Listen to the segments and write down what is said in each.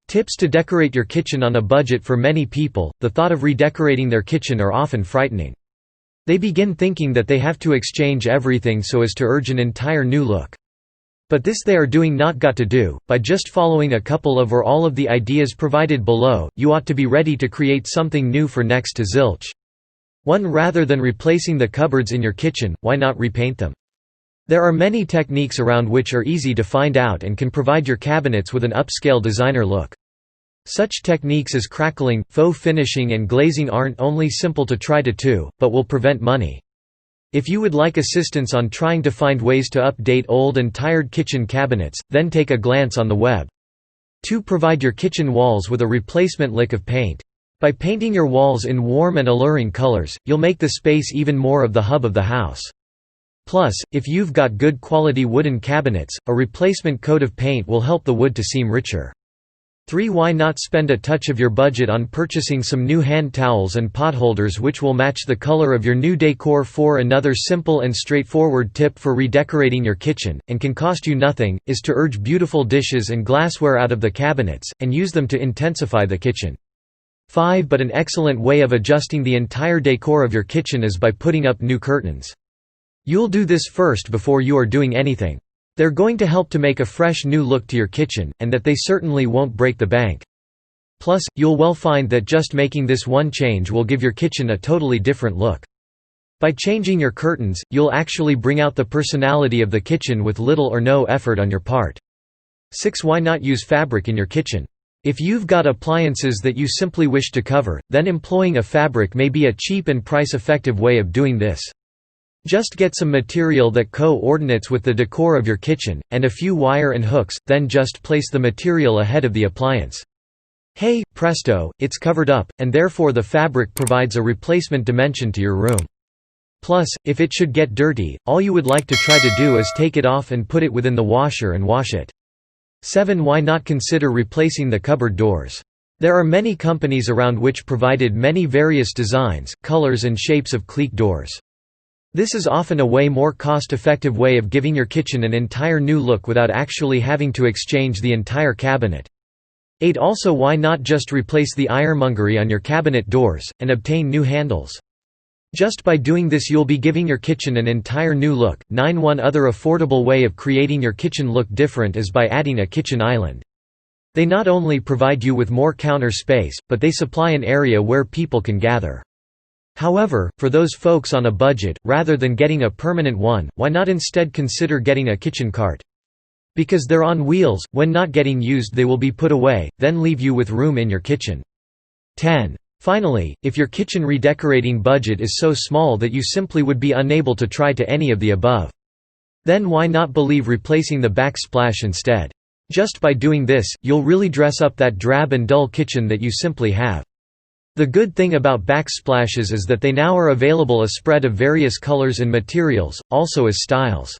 Tips to decorate your kitchen on a budget. For many people, the thought of redecorating their kitchen are often frightening. They begin thinking that they have to exchange everything so as to urge an entire new look. But this they are doing not got to do. By just following a couple of or all of the ideas provided below, you ought to be ready to create something new for next to zilch. 1. Rather than replacing the cupboards in your kitchen, why not repaint them? There are many techniques around which are easy to find out and can provide your cabinets with an upscale designer look. Such techniques as crackling, faux finishing and glazing aren't only simple to try to do, but will prevent money. If you would like assistance on trying to find ways to update old and tired kitchen cabinets, then take a glance on the web. 2. Provide your kitchen walls with a replacement lick of paint. By painting your walls in warm and alluring colors, you'll make the space even more of the hub of the house. Plus, if you've got good quality wooden cabinets, a replacement coat of paint will help the wood to seem richer. 3. Why not spend a touch of your budget on purchasing some new hand towels and potholders which will match the color of your new decor? 4. Another simple and straightforward tip for redecorating your kitchen, and can cost you nothing, is to urge beautiful dishes and glassware out of the cabinets, and use them to intensify the kitchen. 5. But an excellent way of adjusting the entire decor of your kitchen is by putting up new curtains. You'll do this first before you are doing anything. They're going to help to make a fresh new look to your kitchen, and that they certainly won't break the bank. Plus, you'll well find that just making this one change will give your kitchen a totally different look. By changing your curtains, you'll actually bring out the personality of the kitchen with little or no effort on your part. 6. Why not use fabric in your kitchen? If you've got appliances that you simply wish to cover, then employing a fabric may be a cheap and price-effective way of doing this. Just get some material that coordinates with the decor of your kitchen, and a few wire and hooks, then just place the material ahead of the appliance. Hey, presto, it's covered up, and therefore the fabric provides a replacement dimension to your room. Plus, if it should get dirty, all you would like to try to do is take it off and put it within the washer and wash it. 7. Why not consider replacing the cupboard doors? There are many companies around which provided many various designs, colors and shapes of cleek doors. This is often a way more cost-effective way of giving your kitchen an entire new look without actually having to exchange the entire cabinet. 8. Also, why not just replace the ironmongery on your cabinet doors, and obtain new handles? Just by doing this you'll be giving your kitchen an entire new look. 9. One other affordable way of creating your kitchen look different is by adding a kitchen island. They not only provide you with more counter space, but they supply an area where people can gather. However, for those folks on a budget, rather than getting a permanent one, why not instead consider getting a kitchen cart? Because they're on wheels, when not getting used they will be put away, then leave you with room in your kitchen. 10. Finally, if your kitchen redecorating budget is so small that you simply would be unable to try to any of the above, then why not believe replacing the backsplash instead? Just by doing this, you'll really dress up that drab and dull kitchen that you simply have. The good thing about backsplashes is that they now are available a spread of various colors and materials, also as styles.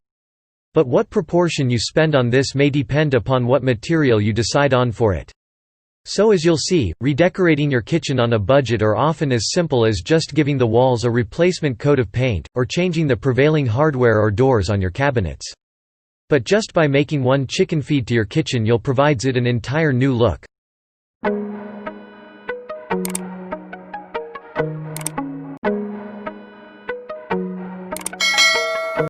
But what proportion you spend on this may depend upon what material you decide on for it. So as you'll see, redecorating your kitchen on a budget are often as simple as just giving the walls a replacement coat of paint, or changing the prevailing hardware or doors on your cabinets. But just by making one chicken feed to your kitchen you'll provide it an entire new look.